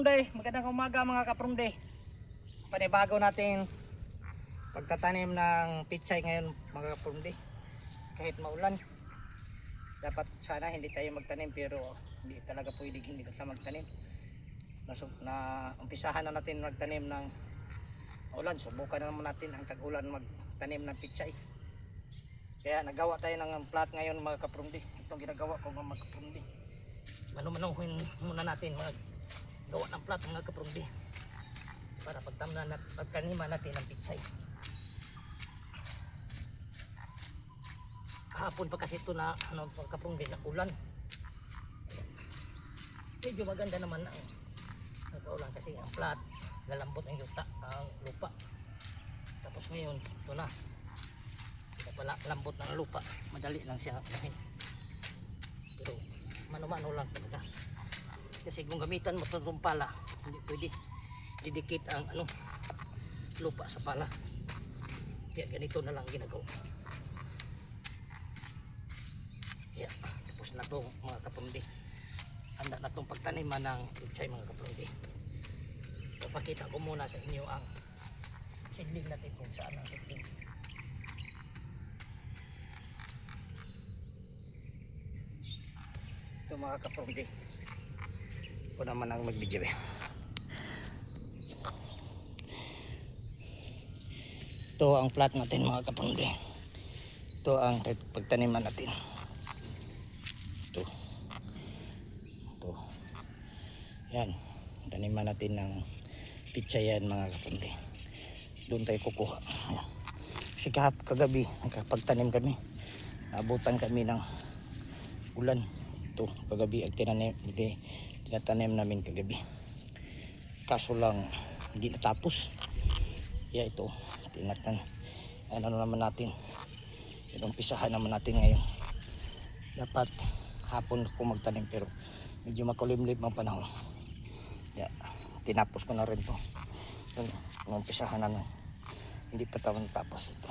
kaprumde, magandang umaga mga kaprumde. Panibago natin pagtatanim ng pichay ngayon mga kaprumde. Kahit maulan, dapat sana hindi tayo magtanim, pero hindi talaga pwede hindi tayo magtanim. Umpisahan na natin magtanim ng ulan. Subukan na naman natin ang tag-ulan magtanim ng pichay. Kaya nagawa tayo ng plat ngayon mga kaprumde. Itong ginagawa ko mga kaprumde. Manumanuhin muna natin gawa ng plat mga kaprumde para pagtaniman natin ng pichay. Kahapon pa kasi ito na mga kaprumde na ulan. Medyo maganda naman ang ulan kasi ang plat, lalambot ang lupa. Tapos ngayon ito na pala lambot ng lupa, madali lang siya gawin. Pero mano-mano lang talaga. Kasi kung gamitan mo itong pala, hindi pwede didikit ang lupa sa pala. Kaya ganito na lang ginagawa. Kaya tapos na itong mga kaprumde. Handa na itong pagtaniman ng pichay mga kaprumde. Papakita ko muna sa inyo ang seedling natin kung saan ang seedling. Ito mga kaprumde. Ito naman ang mag-video eh. Ito ang plat natin mga kaprumde. Ito ang pagtaniman natin. Ito. Yan. Taniman natin ng pitsayan mga kaprumde. Doon tayo kukuha. Yan. Kasi kagabi nakapagtanim kami. Abutan kami ng ulan. Ito kagabi ang tinatanim namin kagabi. Kaso lang hindi natapos. Kaya ito naman natin. Umpisahan naman natin ngayon. Dapat hapon ko magtanim pero medyo makulimlim ang panahon. Yeah, tinapos ko na rin to. Umpisahan na nun. Hindi pa tayo natapos ito.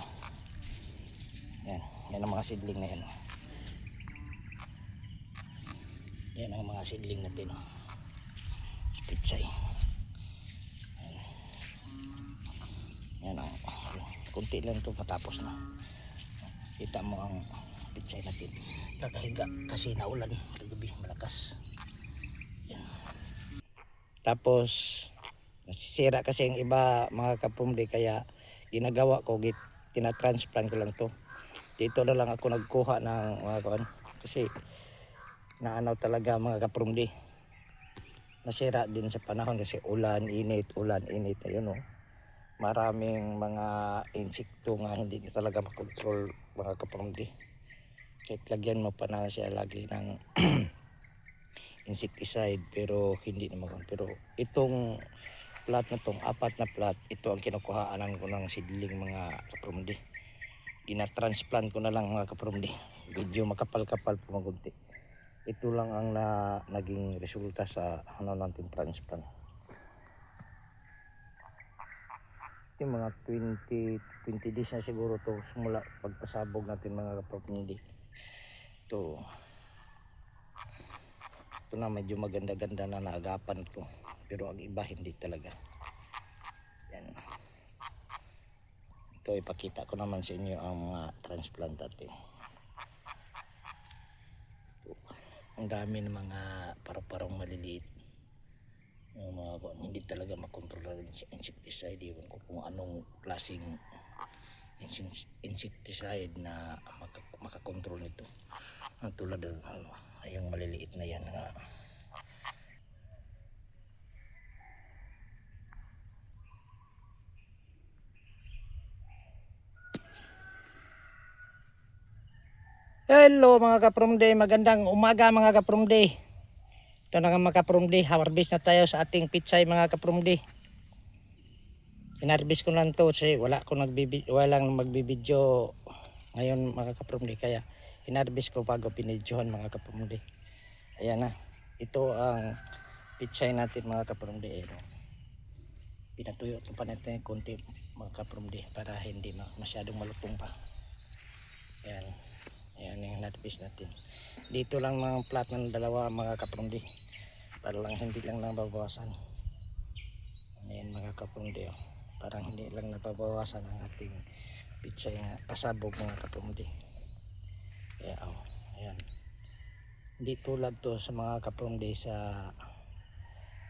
Yan ang mga seedling na yan. Yan ang mga seedling natin. Pichay. Yan ang kunti lang ito matapos na. Kita mo ang pichay natin. Nakahiga kasi naulan kagabi malakas. Yan. Tapos nasisira kasi yung iba mga kaprumde, kaya ginagawa ko tinatransplant ko lang to. Dito na lang ako nagkuha ng mga kuan kasi naanaw talaga mga kaprumde. Nasira din sa panahon kasi ulan, init, ayun oh. Maraming mga insekto nga hindi talaga makontrol mga kaprumde. Kahit lagyan mo pa na siya lagi ng insecticide pero hindi naman. Pero itong plat na tong apat na plat, ito ang kinukuhaanan ko ng seedling mga kaprumde. Ginatransplant ko na lang mga kaprumde. Medyo makapal-kapal pumagunti. Ito lang ang naging resulta sa natin transplant. Ito mga 20 days na siguro to simula pagpasabog natin mga kaprumde. Ito na medyo maganda-ganda na naagapan ko, pero ang iba hindi talaga. Yan. Ito ipakita ko naman sa inyo ang mga transplant natin. Ang dami ng mga paru-parong maliliit. Yung mga hindi talaga makontrol rin sa insecticide. Iwan ko kung anong klaseng insecticide na makakontrol nito. Tulad ng yung maliliit na yan nga. Hello mga kaprumde, magandang umaga mga kaprumde. Ito na nga mga kaprumde, harvest na tayo sa ating pichay mga kaprumde. Inharvest ko lang to kasi walang magbibideo ngayon mga kaprumde, kaya inharvest ko bago pinidyohan mga kaprumde. Ayan na, ito ang pichay natin mga kaprumde. Pinatuyo pa natin konti mga kaprumde para hindi masyadong malutong pa. Ayan. Ayan yung harvest natin. Dito lang mga plat ng dalawa mga kaprumde, para lang hindi lang nababawasan. Ayan mga kapumdi, oh. Parang hindi lang napabawasan ang ating pitsay nga pasabog mga kapumdi. Kaya ayan. Hindi tulad to sa mga kapumdi sa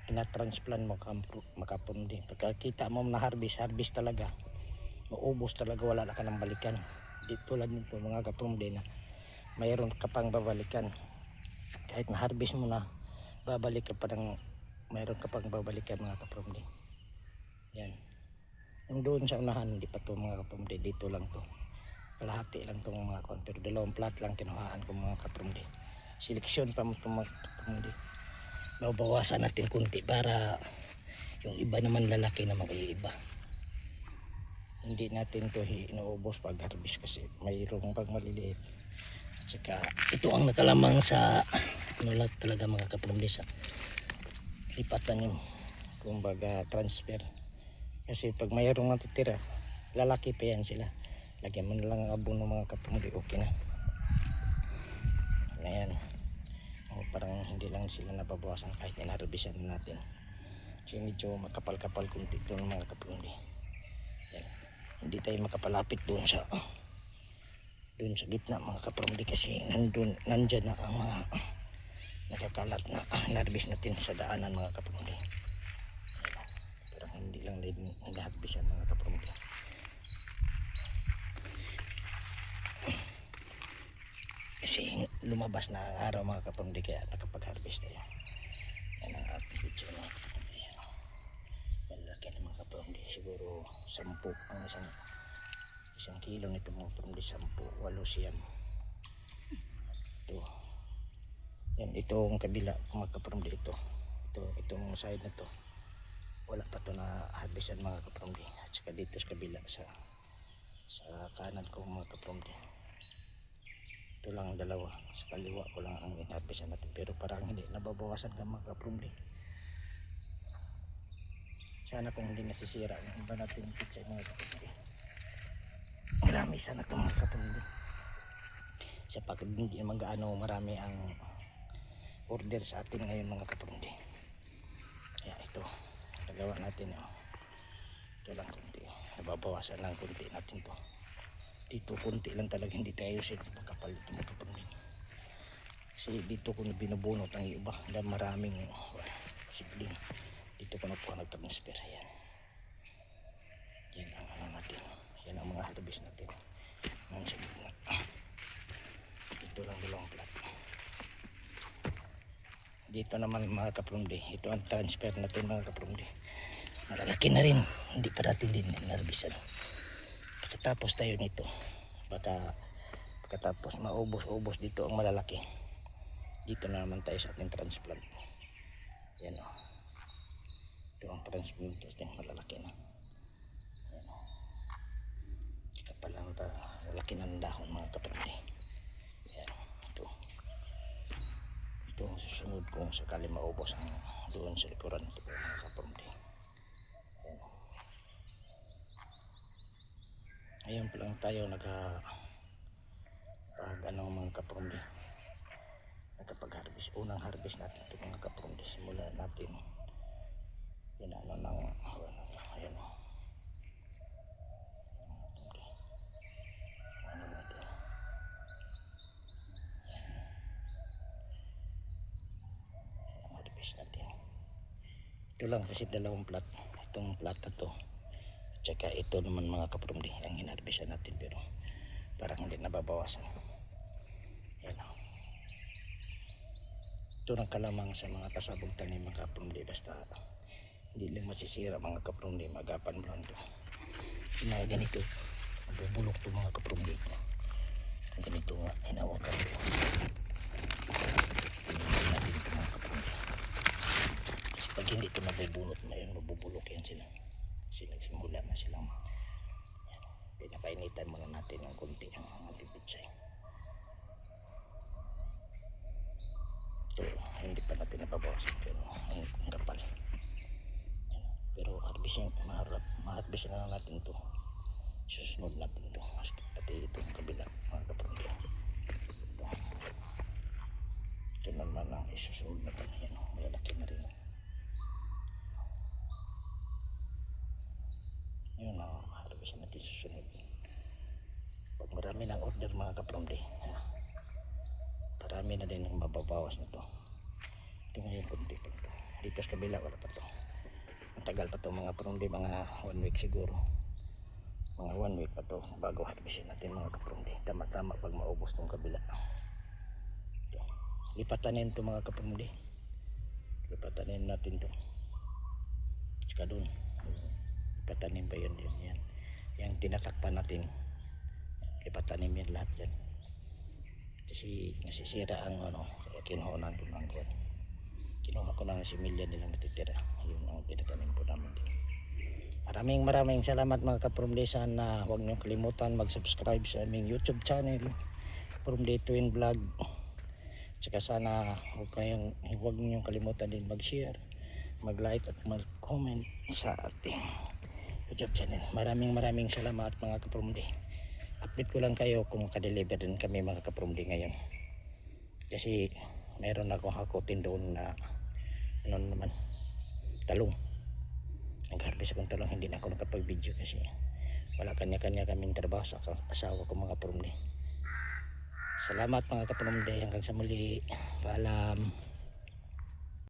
tinatransplant mo makapumdi. Pagkakita mo na harvest talaga. Maubos talaga, wala na ka ng balikan. Hindi tulad nito mga kapumdi na mayroon ka pang babalikan. Kahit na harvest mo na, babalik ka pa ng mayroon ka pang babalikan mga kapumdi. Yan. Yung doon sa unahan, hindi pa to mga kapumdi. Dito lang to. Kalahati lang tong mga konter. Dalawang plat lang kinuhaan ko mga kapumdi. Seleksyon pa mo itong mga kapumdi. Bawasan natin kunti para yung iba naman lalaki naman kayo iba. Hindi natin to inuubos pag harvest kasi mayroong pag maliliit. Tsaka ito ang nakalamang sa talaga mga kapumdi sa lipatan yung kumbaga transfer. Kasi pag mayroong natitira, lalaki pa yan sila. Lagyan mo na lang ang abono mga kapumdi, okay na. Ayan. Parang hindi lang sila nababawasan kahit inharbisan natin. Kasi medyo makapal-kapal kunti ito ng mga kapumdi. Ayan. Hindi tayo makapalapit doon sa gitna mga kapumdi kasi nandyan na ang mga nakakalat na inharbis natin sa daanan mga kapumdi. Pero hindi lang nag-harbisan mga kapumdi. Kasi lumabas na ang araw mga kapumdi kaya nakapag-harvest tayo. Yan ang ating pizza mga kapumdi. Malaki na mga kapumdi. Siguro 10 ang isang kilo nito mga kapumdi. 10, 8 siyam. Ito. Yan, itong kabila mga kapumdi. Itong side na to. Wala pa to na harvestan mga kapumdi. At saka dito sa kabila sa kanan ko mga kapumdi. Ito lang ang dalawa. Sa kaliwa ko lang ang inharvestan natin. Pero parang hindi nababawasan ka mga kapumdi. Sana kung hindi nasisira yung iba natin pizza mga kapumdi. Marami sana ito mga kapumdi. Sa pag hindi naman gaano marami ang order sa atin ngayon mga kapumdi. Kaya ito. Nagawa natin. Ito lang kunti. Nababawasan lang kunti natin to. Dito kunti lang talaga hindi tayo ayusin pagkapal ito mga kapumdi. Kasi dito ko binubunot ang iba dahil maraming sibling. Dito ko nakuha nagtransfer. Yan ang natin. Yan ang mga harvest natin. Nang sa gitna. Dito lang dalawang plat. Dito naman mga kapumdi. Ito ang transfer natin mga kapumdi. Malalaki na rin. Hindi pa natin din narbisan. Pagkatapos tayo nito. Pagkatapos maubos-ubos dito ang malalaki. Dito na naman tayo sa ating transplant. Yan o. Ito ang transplant natin. Malalaki na. Yan o. Kapal ang malaki ng dahon mga kapumdi. Yan o. Ito ang susunod kung sakali maubos ang doon sa likuran. Ito mga kapumdi. Ngayon pa lang tayo mga kapumdi. Nakapag-harvest. Unang harvest natin ito mga kapumdi. Simula natin. Ayan o. Harvest natin. Ito lang kasi dalawang plat. Itong plat na to. Tsaka ito naman mga kapumdi ang hinarvestan natin pero parang hindi nababawasan. Yan o. Ito ng kalamang sa mga kasabog tanim mga kapumdi. Basta hindi lang masisira mga kapumdi. Magapan mo lang ito. Kasi mga ganito mabubulok ito mga kapumdi. Ganito nga hinawakan ito. Kasi pag hindi ito nabubulok na yun, mabubulok yan sila. Simula na silang pinapainitan muna natin ng konti ang ating pitsay. Ito hindi pa natin nababawasan pero ang kapal. Pero ma-harvest na lang natin ito. Susunod natin ito pati itong kabila mga kapatid. Ito naman ang isusunod natin. Yan, malalaki na rin. spider mga kapromde. Parami na din ang mababawas na to. Ito ngayon kunti pa to. Dito sa kabila wala pa to. Matagal pa to mga kapromde, mga 1 week siguro. Mga 1 week pa to bago harvestin natin mga kapromde. Tama-tama pag maubos tong kabila. Ito. Lipatanin to mga kapromde. Lipatanin natin to. Tsaka dun. Lipatanin ba yun? Yan. Yang tinatakpan natin. Lipatanin yan lahat yan. Kasi nasisira ang ano. Kaya kinuha ko ng kuwan. Kinuha ko ng similya nilang natitira. Yun ang tinatanim po namin din. Maraming salamat mga kapromde. Sana huwag niyong kalimutan mag-subscribe sa aming YouTube channel Kapromde Twin Vlog. Tsaka sana huwag niyong kalimutan din mag-share, mag-like at mag-comment sa ating YouTube channel. Maraming salamat mga kapromde. Update ko lang kayo kung makadeliver din kami mga kapromde ngayon. Kasi meron akong hakutin doon na ano naman, talong. Nag-harvest akong talong, hindi na ako nakapag-video kasi wala kanya-kanya kaming trabaho sa asawa ko mga kapromde. Salamat mga kapromde, hanggang sa muli. Paalam.